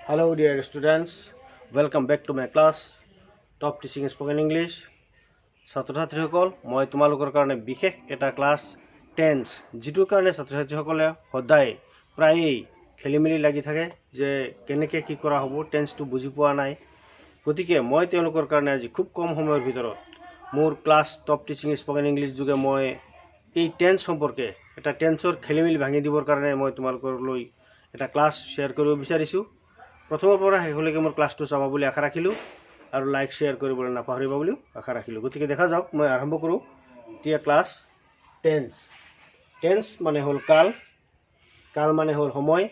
Hello dear students, welcome back to my class Top Teaching Spoken English. ছাত্ৰছাত্ৰীসকল মই তোমালোকৰ কাৰণে বিশেষ এটা ক্লাছ টেন্স যিটোৰ কাৰণে ছাত্ৰছাত্ৰীসকলে সদায় প্ৰায়েই খেলিমেলি লাগি থাকে যে কেনেকৈ কি কৰা হ'ব টেন্সটো বুজি পোৱা নাই গতিকে মই তেওঁলোকৰ কাৰণে আজি খুব কম সময়ৰ ভিতৰত মোৰ class top teaching spoken English যোগে মই এই টেন্স সম্পৰ্কে এটা টেন্সৰ খেলিমেলি ভাঙি দিবৰ কাৰণে মই তোমালোকলৈ এটা ক্লাছ শ্বেয়াৰ কৰিব বিচাৰিছোঁ প্ৰথমৰ পৰা শেষলৈকে মোৰ ক্লাছটো চাব বুলি আশা ৰাখিলোঁ আৰু লাইক শ্বেয়াৰ কৰিবলৈ নাপাহৰিবা বুলি আশা ৰাখিলোঁ গতিকে দেখা যাওক মই আৰম্ভ কৰোঁ এতিয়া ক্লাছ টেন্স মানে হ'ল কাল মানে হ'ল সময়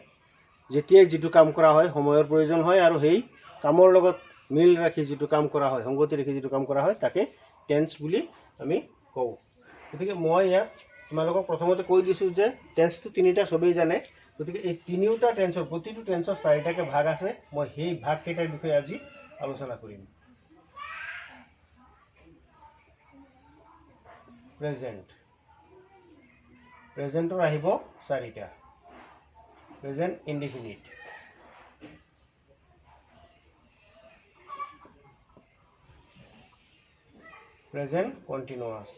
যেতিয়াই যিটো কাম কৰা হয় সময়ৰ প্ৰয়োজন হয় আৰু সেই কামৰ লগত মিল ৰাখি যিটো কাম কৰা হয় সংগতি ৰাখি যিটো কাম কৰা হয় তাকে টেন্স বুলি আমি কওঁ গতিকে মই ইয়াত তোমালোকক প্ৰথমতে কৈ দিছোঁ যে টেন্সটো তিনিটা সবেই জানে গতিকে এই তিনিওটা টেন্সৰ প্ৰতিটো টেন্সৰ চাৰিটাকে ভাগ আছে মই সেই ভাগকেইটাৰ বিষয়ে আজি আলোচনা কৰিম প্ৰেজেন্টৰ আহিব চাৰিটা present indefinite present continuous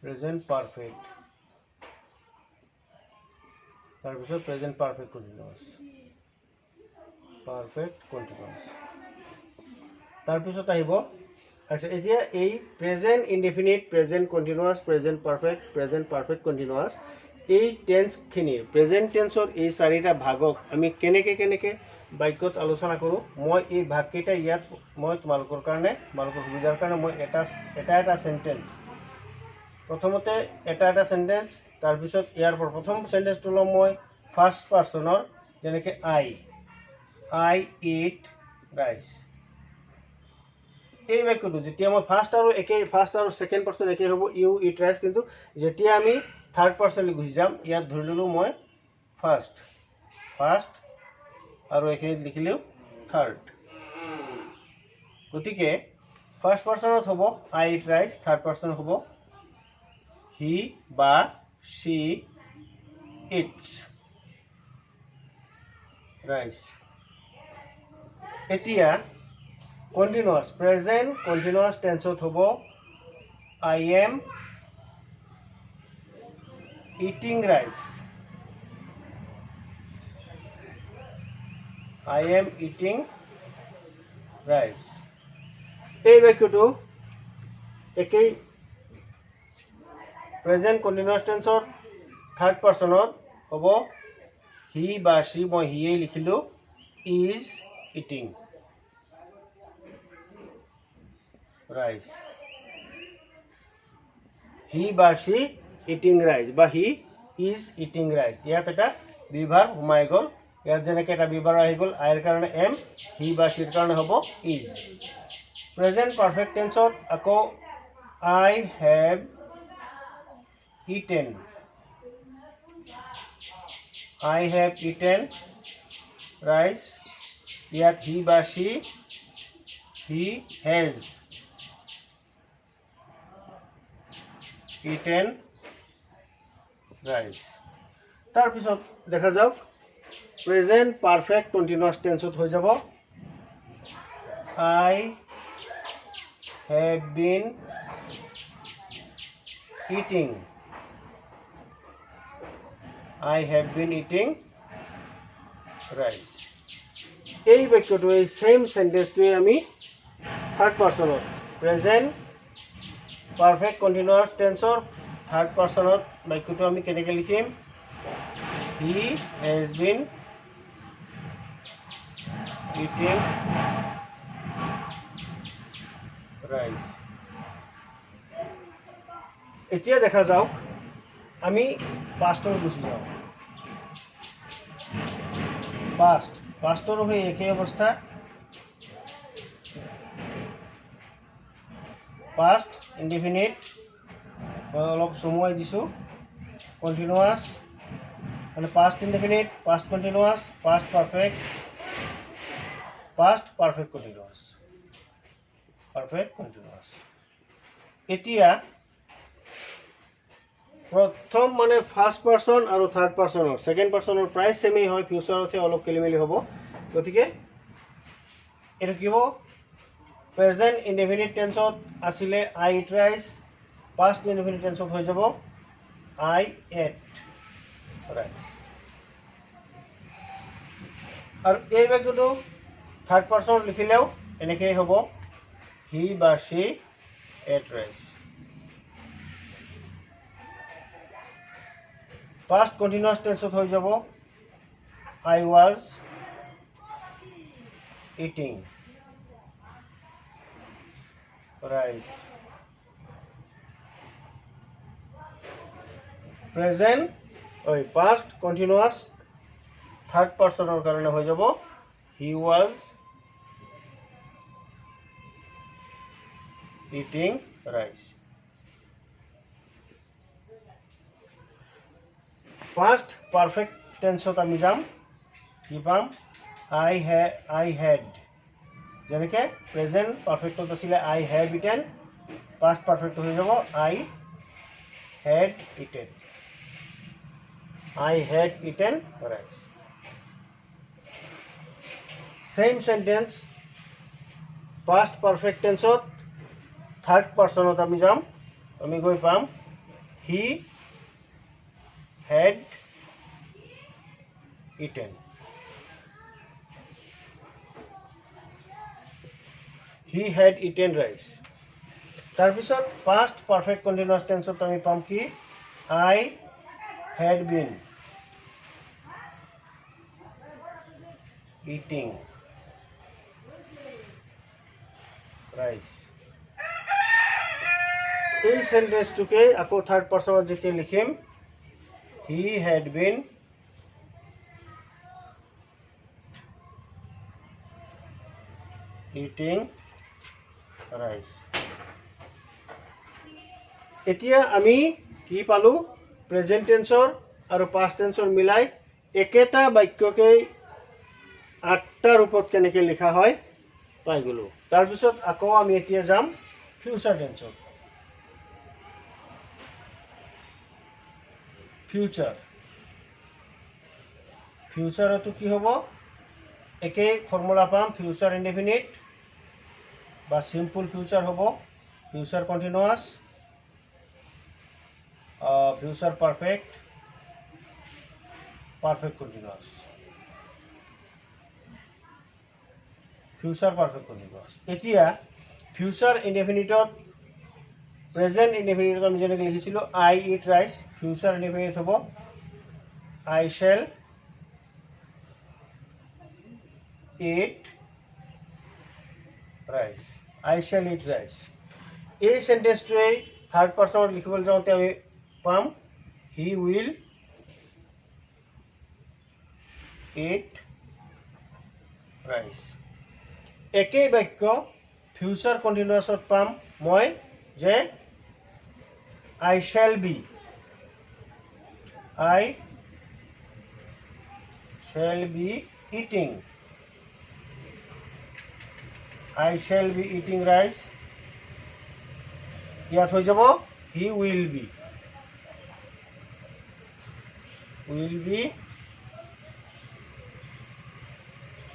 present perfect তাৰপিছত প্ৰেজেন্ট পাৰফেক্ট কন্টিনিউয়াস তাৰপিছত আহিব আচ্ছা এতিয়া এই present indefinite present continuous present perfect continuous এই টেন্সখিনিৰ প্ৰেজেন্ট টেন্সৰ এই চাৰিটা ভাগক আমি কেনেকৈ বাক্যত আলোচনা কৰোঁ মই এই ভাগকেইটা ইয়াত মই তোমালোকৰ সুবিধাৰ কাৰণে মই এটা সেন্টেন্স প্ৰথমতে এটা সেন্টেন্স তাৰপিছত ইয়াৰ পৰা প্ৰথম সেন্টেন্সটো ল'ম মই ফাৰ্ষ্ট পাৰ্সনৰ যেনেকৈ আই ইট ৰাইচ এই বাক্যটো যেতিয়া মই ফাৰ্ষ্ট আৰু সেকেন্ড পাৰ্সন একেই হ'ব ইউ ইট ৰাইচ কিন্তু যেতিয়া আমি থাৰ্ড পাৰ্সনলৈ গুচি যাম ইয়াত ধৰি ললোঁ মই ফাৰ্ষ্ট আৰু এইখিনিত লিখিলোঁ থাৰ্ড গতিকে ফাৰ্ষ্ট পাৰ্সনত হ'ব I eat rice third person হ'ব হি বা she eats rice এতিয়া কন্টিনিউয়াস প্ৰেজেন্ট কন্টিনিউয়াস টেন্সত হ'ব I am eating rice এই বাক্যটো একেই প্ৰেজেন্ট কন্টিনিউয়াস টেন্সৰ থাৰ্ড পাৰ্সনত হ'ব হি বা she মই হিয়ে লিখিলোঁ is eating rice হি বা she eating rice বা he is eating rice ইয়াত এটা বিভাৰ সোমাই গ'ল ইয়াত যেনেকৈ এটা বিভাৰ আহি গ'ল আইৰ কাৰণে এম হি বা sheৰ কাৰণে হ'ব is প্ৰেজেন্ট পাৰফেক্ট টেন্সত আকৌ I have eaten rice ইয়াত he বা she he has eaten rice তাৰপিছত দেখা যাওক প্ৰেজেন্ট পারফেক্ট কন্টিনিউয়াস টেন্সত হৈ যাব I have been eating rice এই বাক্যটো এই সেম সেন্টেন্সটোৱে আমি থাৰ্ড পাৰ্সনত প্ৰেজেন্ট পাৰফেক্ট কন্টিনিউয়াস টেন্সৰ থাৰ্ড পাৰ্সনত বাক্যটো আমি কেনেকৈ লিখিম he has been eating rice এতিয়া দেখা যাওক আমি পাষ্টৰ গুচি যাওঁ পাষ্টৰো সেই একেই অৱস্থা পাষ্ট ইনডিফিনিট মই অলপ চমুৱাই দিছোঁ কন্টিনিউয়াস মানে past indefinite past continuous past perfect continuous এতিয়া प्रथम माने फार्स्ट पार्सन और थार्ड पार्सन सेकेंड पार्सन प्राय सेमे है फ्यूचर अलग खेलिमेली हम गति के प्रेजेंट इंडेफिनिट टेंसत आसिले I eat rice past indefinite टेंसत हो जाब आई एट राइज और ये वाक्यটো थार्ड पार्सन लिखिलेও এনেকৈ হ'ব হি বা সি এট ৰাইজ past continuous tense হৈ যাব I was eating rice present past continuous third person কাৰণে হৈ যাব he was eating rice past perfect tense আমি যাম কি পাম I had যেনেকে প্রেজেন্ট পারফেক্টত আছিল I have eaten past perfect হৈ যাব I had eaten rice same sentence past perfect tense third person আমি যাম আমি গৈ পাম he had eaten rice तार पिছত past perfect continuous tense আমি পাম কি I had been eating rice এই সেন্টেন্সটোকে আকৌ থার্ড পার্সনত যেতিয়া লিখিম he had been eating rice এতিয়া আমি কি পালো প্রেজেন্ট টেন্সৰ আৰু পাস্ট টেন্সৰ মিলাই একেটা বাক্যকে আঠটা ৰূপত কেনেকৈ লিখা হয় পাই গলো তাৰ পিছত আকৌ আমি এতিয়া যাম ফিউচাৰ টেন্সৰ ফিউচাৰটো কি হ'ব একে ফৰ্মুলা পাম ফিউচাৰ ইনডেফিনিট বা সিম্পল ফিউচাৰ হ'ব future continuous future perfect continuous এতিয়া ফিউচাৰ ইনডেফিনিটত প্ৰেজেন্ট ইনডেফিনিট আমি যেনেকৈ লিখিছিলোঁ I eat rice future indefinite হ'ব I shall eat rice এই সেন্টেন্সটোৱে থার্ড পার্সনত লিখিবলৈ যাওঁতে আমি পাম he will eat rice একেই বাক্য ফিউচাৰ কন্টিনিউয়াছত পাম মই যে I shall be eating rice ইয়াত হৈ যাব he will be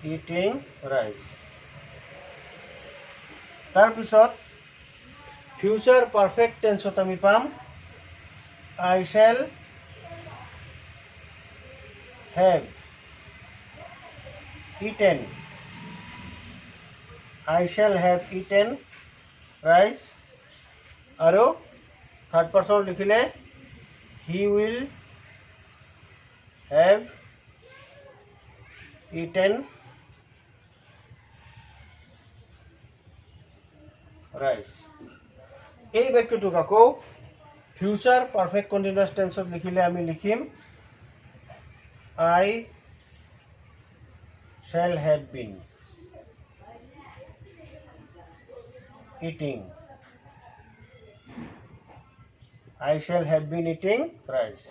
eating rice तार पिছত ফিউচাৰ পাৰফেক্ট টেন্সত আমি পাম I shall have eaten rice আৰু থাৰ্ড পাৰ্সন লিখিলে he will have eaten rice এই বাক্যটোক আকৌ ফিউচাৰ পারফেক্ট কন্টিনিউয়াস টেন্সত লিখিলে আমি লিখিম I shall have been eating rice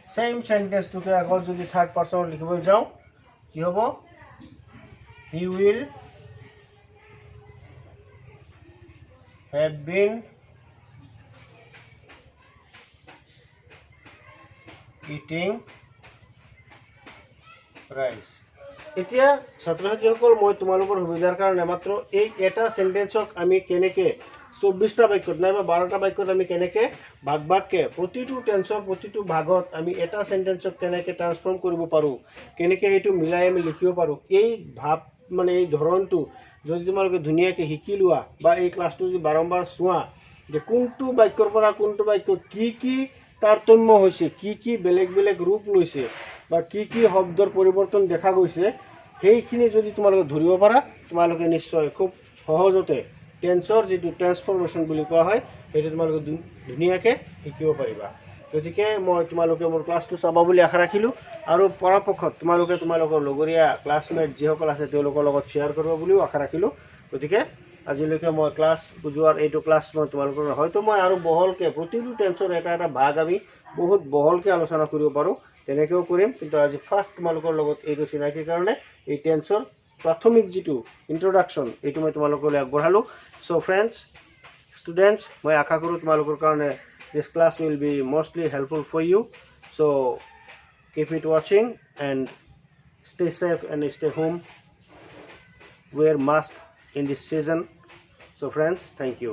same sentence टुके अगर जो थार्ड पार्सन लिखिबल जाओ कि हबो he will have been eating rice. এতিয়া ছাত্ৰ ছাত্ৰীসকল মই তোমালোকৰ সুবিধাৰ কাৰণে মাত্ৰ এই এটা সেন্টেন্সক আমি কেনেকৈ 24টা বাক্যত নাইবা 12টা বাক্যত আমি কেনেকৈ ভাগ ভাগকৈ প্ৰতিটো টেন্সৰ প্ৰতিটো ভাগত আমি এটা সেন্টেন্সক কেনেকৈ ট্ৰান্সফৰ্ম কৰিব পাৰোঁ, কেনেকৈ সেইটো মিলাই আমি লিখিব পাৰোঁ, এই ভাৱ মানে এই ধৰণটো যদি তোমালোকে ধুনীয়াকৈ শিকি লোৱা বা এই ক্লাছটো যদি বাৰম্বাৰ চোৱা যে কোনটো বাক্যৰ পৰা কোনটো বাক্য কি তাৰতম্য হৈছে, কি বেলেগ বেলেগ ৰূপ লৈছে বা কি শব্দৰ পৰিৱৰ্তন দেখা গৈছে, সেইখিনি যদি তোমালোকে ধৰিব পাৰা তোমালোকে নিশ্চয় খুব সহজতে টেন্সৰ যিটো ট্ৰান্সফৰ্মেশ্যন বুলি কোৱা হয় সেইটো তোমালোকে ধুনীয়াকৈ শিকিব পাৰিবা। গতিকে মই তোমালোকে মোৰ ক্লাছটো চাবা বুলি আশা ৰাখিলোঁ আৰু পৰাপক্ষত তোমালোকে তোমালোকৰ লগৰীয়া ক্লাছমেট যিসকল আছে তেওঁলোকৰ লগত শ্বেয়াৰ কৰিব বুলিও আশা ৰাখিলোঁ। গতিকে আজিলৈকে মই ক্লাছ বুজোৱাৰ এইটো ক্লাছ মই তোমালোকৰ হয়তো মই আৰু বহলকৈ প্ৰতিটো টেন্সৰ এটা ভাগ আমি বহুত বহলকৈ আলোচনা কৰিব পাৰোঁ, তেনেকৈও কৰিম, কিন্তু আজি ফাৰ্ষ্ট তোমালোকৰ লগত এইটো চিনাকিৰ কাৰণে এই টেন্সৰ প্ৰাথমিক যিটো ইন্ট্ৰডাকশ্যন এইটো মই তোমালোকলৈ আগবঢ়ালোঁ। চ' ফ্ৰেণ্ডছ ষ্টুডেণ্টছ, মই আশা কৰোঁ তোমালোকৰ কাৰণে this class will be mostly helpful for you. So keep it watching and stay safe and stay home. Wear mask in this season. So friends, thank you.